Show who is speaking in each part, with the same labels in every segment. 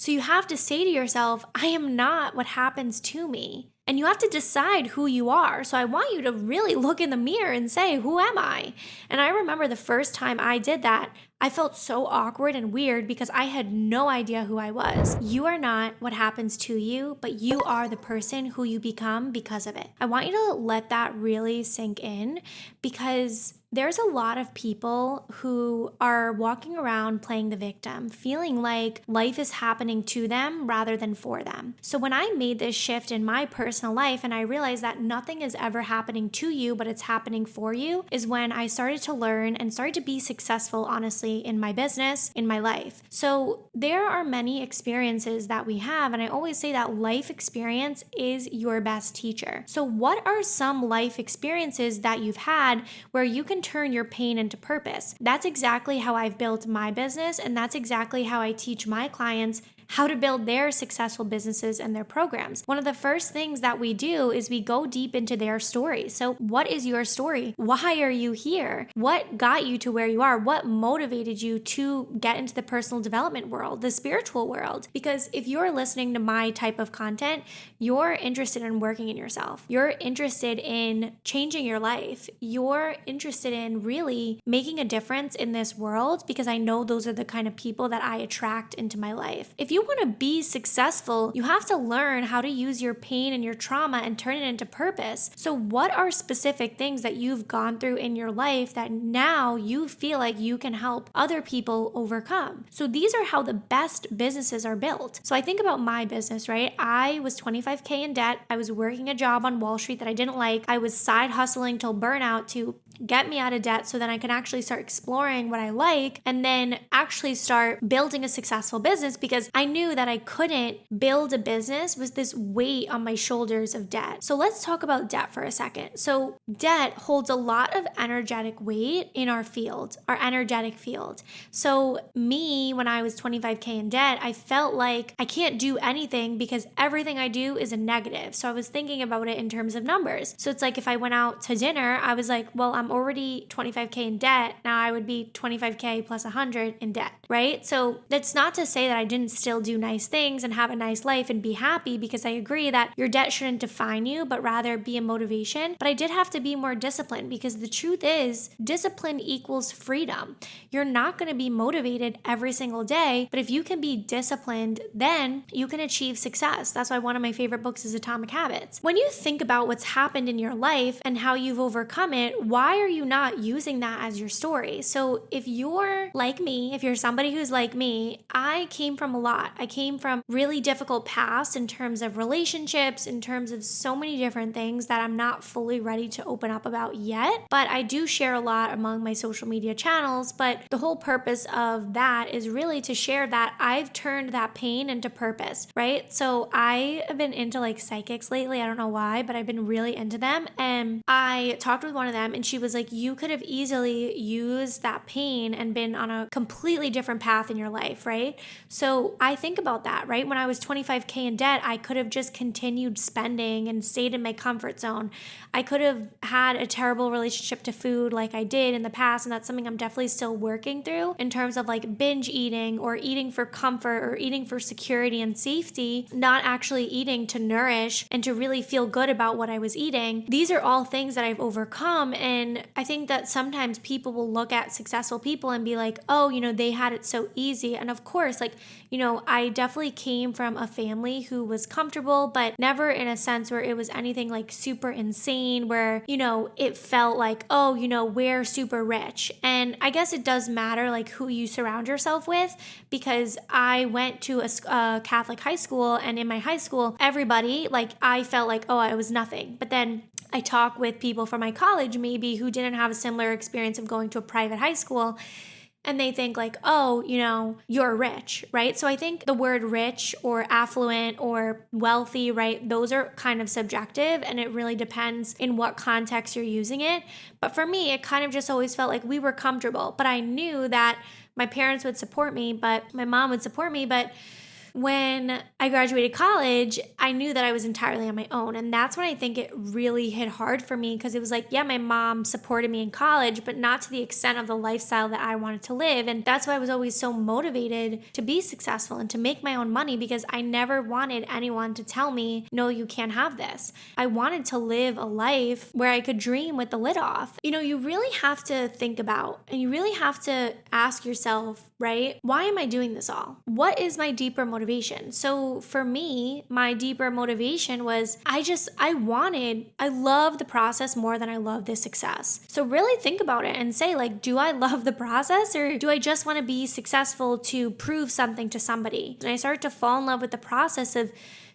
Speaker 1: So you have to say to yourself, I am not what happens to me. And you have to decide who you are. So I want you to really look in the mirror and say, who am I? And I remember the first time I did that, I felt so awkward and weird because I had no idea who I was. You are not what happens to you, but you are the person who you become because of it. I want you to let that really sink in, because there's a lot of people who are walking around playing the victim, feeling like life is happening to them rather than for them. So when I made this shift in my personal life and I realized that nothing is ever happening to you, but it's happening for you, is when I started to learn and started to be successful, honestly, in my business, in my life. So there are many experiences that we have, and I always say that life experience is your best teacher. So what are some life experiences that you've had where you can turn your pain into purpose? That's exactly how I've built my business, and that's exactly how I teach my clients how to build their successful businesses and their programs. One of the first things that we do is we go deep into their story. So what is your story? Why are you here? What got you to where you are? What motivated you to get into the personal development world, the spiritual world? Because if you're listening to my type of content, you're interested in working in yourself. You're interested in changing your life. You're interested in really making a difference in this world, because I know those are the kind of people that I attract into my life. If you want to be successful, you have to learn how to use your pain and your trauma and turn it into purpose. So what are specific things that you've gone through in your life that now you feel like you can help other people overcome? So these are how the best businesses are built. So I think about my business, right? I was 25K in debt. I was working a job on Wall Street that I didn't like. I was side hustling till burnout to get me out of debt so then I can actually start exploring what I like and then actually start building a successful business, because I knew that I couldn't build a business with this weight on my shoulders of debt. So let's talk about debt for a second. So debt holds a lot of energetic weight in our field, our energetic field. So me, when I was 25K in debt, I felt like I can't do anything because everything I do is a negative. So I was thinking about it in terms of numbers. So it's like if I went out to dinner, I was like, well, I'm already 25K in debt. Now I would be 25K plus 100 in debt, right? So that's not to say that I didn't still do nice things and have a nice life and be happy, because I agree that your debt shouldn't define you, but rather be a motivation. But I did have to be more disciplined, because the truth is discipline equals freedom. You're not going to be motivated every single day, but if you can be disciplined, then you can achieve success. That's why one of my favorite books is Atomic Habits. When you think about what's happened in your life and how you've overcome it, why are you not using that as your story? So if you're like me, if you're somebody who's like me, I came from a lot. I came from really difficult past in terms of relationships, in terms of so many different things that I'm not fully ready to open up about yet. But I do share a lot among my social media channels. But the whole purpose of that is really to share that I've turned that pain into purpose, right? So I have been into like psychics lately. I don't know why, but I've been really into them. And I talked with one of them and she was like, you could have easily used that pain and been on a completely different path in your life, right? So I think about that, right? When I was 25K in debt, I could have just continued spending and stayed in my comfort zone. I could have had a terrible relationship to food like I did in the past, and that's something I'm definitely still working through in terms of like binge eating or eating for comfort or eating for security and safety, not actually eating to nourish and to really feel good about what I was eating. These are all things that I've overcome, and I think that sometimes people will look at successful people and be like, oh, they had it so easy. And of course, like, I definitely came from a family who was comfortable, but never in a sense where it was anything like super insane, where, it felt like, oh, we're super rich. And I guess it does matter like who you surround yourself with, because I went to a Catholic high school, and in my high school, everybody, like, I felt like, oh, I was nothing. But then I talk with people from my college maybe who didn't have a similar experience of going to a private high school, and they think like, oh, you're rich, right? So I think the word rich or affluent or wealthy, right? Those are kind of subjective, and it really depends in what context you're using it. But for me, it kind of just always felt like we were comfortable, but I knew that my parents would support me, but my mom would support me, but when I graduated college, I knew that I was entirely on my own. And that's when I think it really hit hard for me, because it was like, yeah, my mom supported me in college, but not to the extent of the lifestyle that I wanted to live. And that's why I was always so motivated to be successful and to make my own money, because I never wanted anyone to tell me, no, you can't have this. I wanted to live a life where I could dream with the lid off. You really have to think about, and you really have to ask yourself, right? Why am I doing this all? What is my deeper motivation? So for me, my deeper motivation was I love the process more than I love the success. So really think about it and say, like, do I love the process, or do I just want to be successful to prove something to somebody? And I started to fall in love with the process of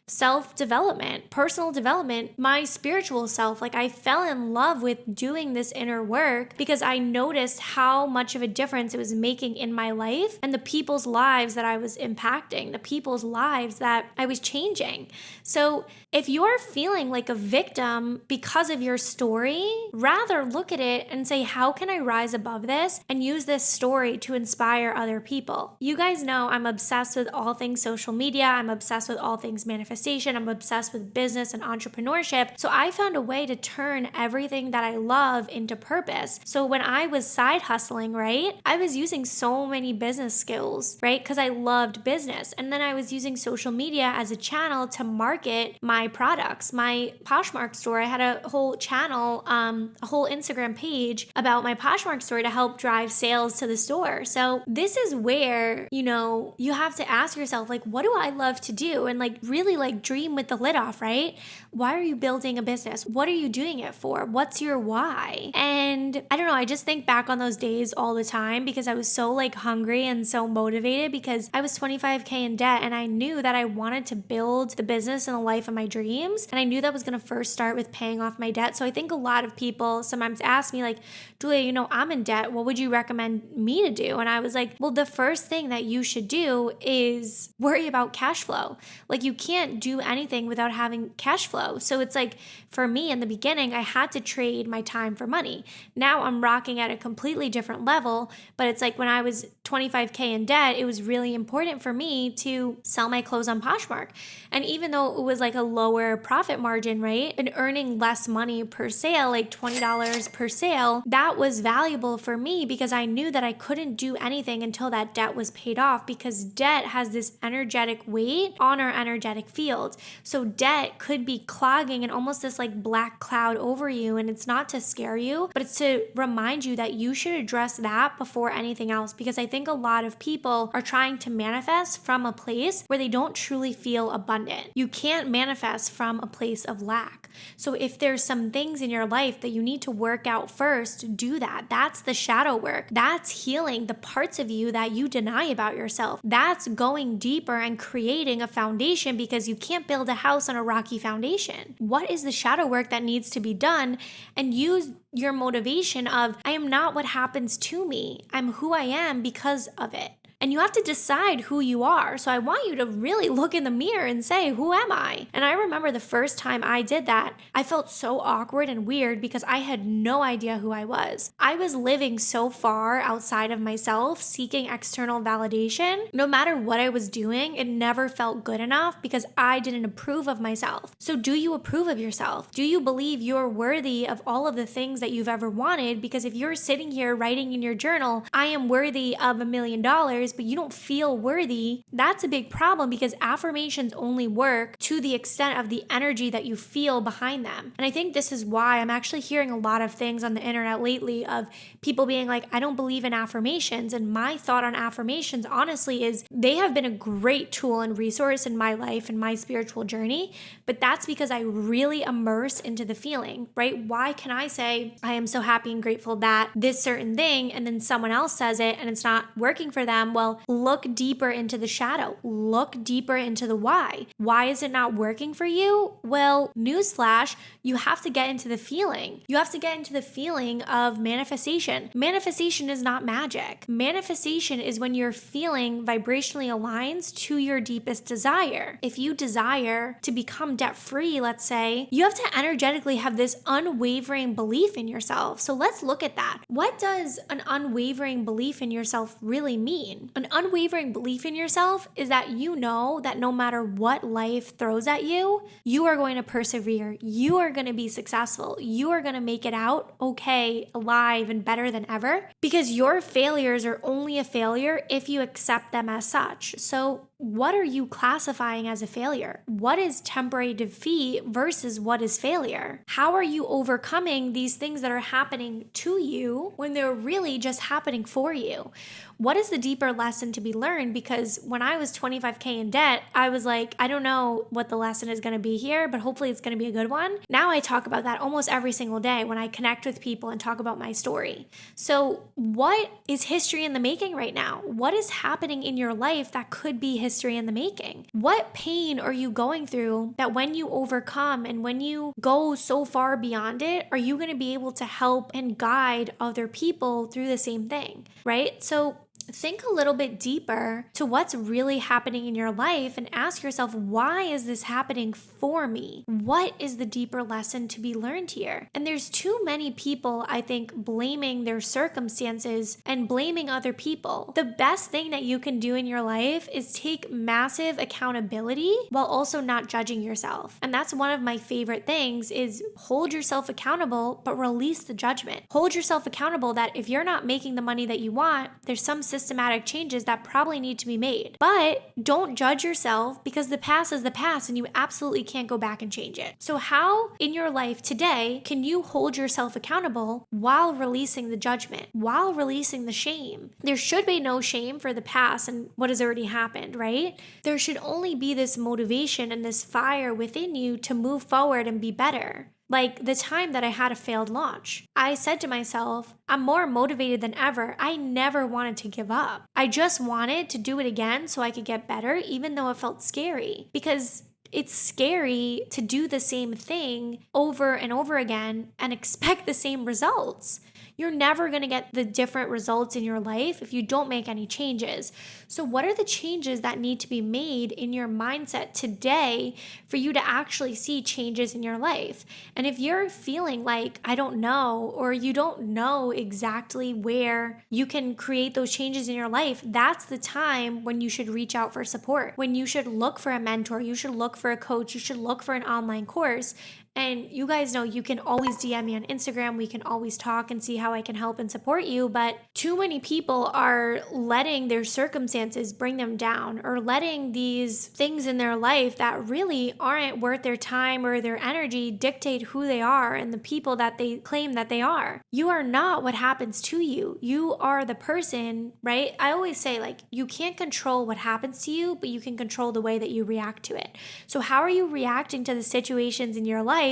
Speaker 1: self-development, personal development, my spiritual self. Like, I fell in love with doing this inner work because I noticed how much of a difference it was making in my life and the people's lives that I was impacting, the people's lives that I was changing. So if you're feeling like a victim because of your story, rather look at it and say, how can I rise above this and use this story to inspire other people? You guys know I'm obsessed with all things social media. I'm obsessed with all things manifestation. I'm obsessed with business and entrepreneurship. So I found a way to turn everything that I love into purpose. So when I was side hustling, right, I was using so many business skills, right? Because I loved business. And then I was using social media as a channel to market my products. My Poshmark store, I had a whole channel, a whole Instagram page about my Poshmark store to help drive sales to the store. So this is where, you have to ask yourself, like, what do I love to do? And really dream with the lid off, right? Why are you building a business? What are you doing it for? What's your why? And I don't know, I just think back on those days all the time because I was so hungry and so motivated, because I was $25,000 in debt and I knew that I wanted to build the business and the life of my dreams. And I knew that was going to first start with paying off my debt. So I think a lot of people sometimes ask me Julia, I'm in debt. What would you recommend me to do? And I was like, well, the first thing that you should do is worry about cash flow. You can't do anything without having cash flow. So it's for me in the beginning, I had to trade my time for money. Now I'm rocking at a completely different level, but it's when I was $25,000 in debt, it was really important for me to sell my clothes on Poshmark. And even though it was a lower profit margin, right, and earning less money per sale, $20 per sale, that was valuable for me because I knew that I couldn't do anything until that debt was paid off, because debt has this energetic weight on our energetic field. So debt could be clogging and almost this black cloud over you, and it's not to scare you, but it's to remind you that you should address that before anything else, because I think a lot of people are trying to manifest from a place where they don't truly feel abundant. You can't manifest from a place of lack. So if there's some things in your life that you need to work out first, do that. That's the shadow work. That's healing the parts of you that you deny about yourself. That's going deeper and creating a foundation, because you can't build a house on a rocky foundation. What is the shadow work that needs to be done? And use your motivation of, I am not what happens to me. I'm who I am because of it. And you have to decide who you are. So I want you to really look in the mirror and say, who am I? And I remember the first time I did that, I felt so awkward and weird because I had no idea who I was. I was living so far outside of myself, seeking external validation. No matter what I was doing, it never felt good enough because I didn't approve of myself. So do you approve of yourself? Do you believe you're worthy of all of the things that you've ever wanted? Because if you're sitting here writing in your journal, I am worthy of $1 million, but you don't feel worthy, that's a big problem, because affirmations only work to the extent of the energy that you feel behind them. And I think this is why I'm actually hearing a lot of things on the internet lately of people being like, I don't believe in affirmations. And my thought on affirmations, honestly, is they have been a great tool and resource in my life and my spiritual journey, but that's because I really immerse into the feeling, right? Why can I say, I am so happy and grateful that this certain thing, and then someone else says it and it's not working for them? Well, look deeper into the shadow. Look deeper into the why. Why is it not working for you? Well, newsflash, you have to get into the feeling. You have to get into the feeling of manifestation. Manifestation is not magic. Manifestation is when your feeling vibrationally aligns to your deepest desire. If you desire to become debt-free, let's say, you have to energetically have this unwavering belief in yourself. So let's look at that. What does an unwavering belief in yourself really mean? pain. An unwavering belief in yourself is that you know that no matter what life throws at you, you are going to persevere. You are going to be successful. You are going to make it out okay, alive, and better than ever, because your failures are only a failure if you accept them as such. So what are you classifying as a failure? What is temporary defeat versus what is failure? How are you overcoming these things that are happening to you when they're really just happening for you? What is the deeper lesson to be learned? Because when I was 25K in debt, I was like, I don't know what the lesson is going to be here, but hopefully it's going to be a good one. Now I talk about that almost every single day when I connect with people and talk about my story. So what is history in the making right now? What is happening in your life that could be history in the making? What pain are you going through that when you overcome and when you go so far beyond it, are you going to be able to help and guide other people through the same thing, right? So think a little bit deeper to what's really happening in your life and ask yourself, why is this happening for me? What is the deeper lesson to be learned here? And there's too many people, I think, blaming their circumstances and blaming other people. The best thing that you can do in your life is take massive accountability while also not judging yourself. And that's one of my favorite things is hold yourself accountable, but release the judgment. Hold yourself accountable that if you're not making the money that you want, there's some systematic changes that probably need to be made. But don't judge yourself because the past is the past and you absolutely can't go back and change it. So how in your life today can you hold yourself accountable while releasing the judgment, while releasing the shame? There should be no shame for the past and what has already happened, right? There should only be this motivation and this fire within you to move forward and be better. Like the time that I had a failed launch, I said to myself, I'm more motivated than ever. I never wanted to give up. I just wanted to do it again so I could get better, even though it felt scary. Because it's scary to do the same thing over and over again and expect the same results. You're never going to get the different results in your life if you don't make any changes. So what are the changes that need to be made in your mindset today for you to actually see changes in your life? And if you're feeling like, I don't know, or you don't know exactly where you can create those changes in your life, that's the time when you should reach out for support, when you should look for a mentor, you should look for a coach, you should look for an online course. And you guys know you can always DM me on Instagram. We can always talk and see how I can help and support you. But too many people are letting their circumstances bring them down or letting these things in their life that really aren't worth their time or their energy dictate who they are and the people that they claim that they are. You are not what happens to you. You are the person, right? I always say, like, you can't control what happens to you, but you can control the way that you react to it. So how are you reacting to the situations in your life?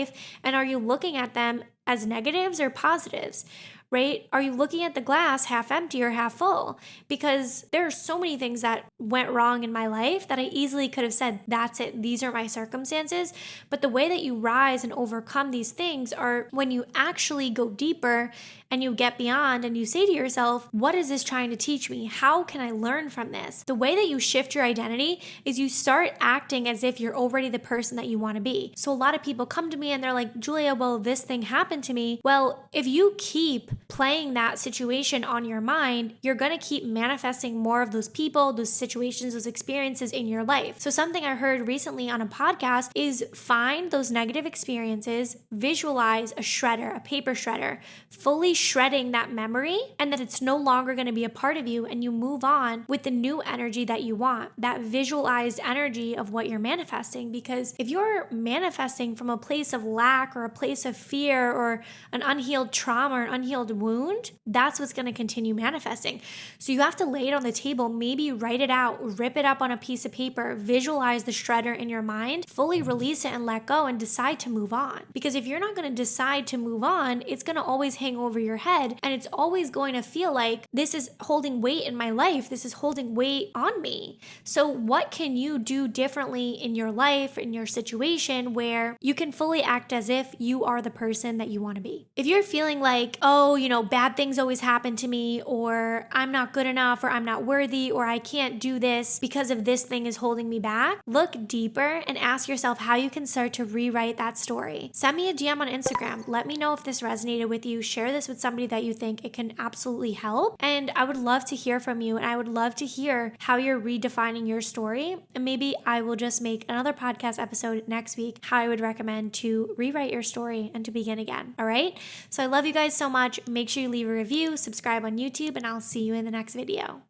Speaker 1: And are you looking at them as negatives or positives? Right? Are you looking at the glass half empty or half full? Because there are so many things that went wrong in my life that I easily could have said, that's it, these are my circumstances. But the way that you rise and overcome these things are when you actually go deeper and you get beyond and you say to yourself, what is this trying to teach me? How can I learn from this? The way that you shift your identity is you start acting as if you're already the person that you want to be. So a lot of people come to me and they're like, Julia, well, this thing happened to me. Well, if you keep playing that situation on your mind, you're going to keep manifesting more of those people, those situations, those experiences in your life. So something I heard recently on a podcast is find those negative experiences, visualize a shredder, a paper shredder, fully shredding that memory and that it's no longer going to be a part of you, and you move on with the new energy that you want, that visualized energy of what you're manifesting. Because if you're manifesting from a place of lack or a place of fear or an unhealed trauma or an unhealed wound, that's what's going to continue manifesting. So you have to lay it on the table, maybe write it out, rip it up on a piece of paper, visualize the shredder in your mind, fully release it and let go and decide to move on. Because if you're not going to decide to move on, it's going to always hang over your head and it's always going to feel like this is holding weight in my life. This is holding weight on me. So what can you do differently in your life, in your situation where you can fully act as if you are the person that you want to be? If you're feeling like, oh, bad things always happen to me, or I'm not good enough, or I'm not worthy, or I can't do this because of this thing is holding me back. Look deeper and ask yourself how you can start to rewrite that story. Send me a DM on Instagram. Let me know if this resonated with you. Share this with somebody that you think it can absolutely help. And I would love to hear from you, and I would love to hear how you're redefining your story. And maybe I will just make another podcast episode next week, how I would recommend to rewrite your story and to begin again. All right. So I love you guys so much. Make sure you leave a review, subscribe on YouTube, and I'll see you in the next video.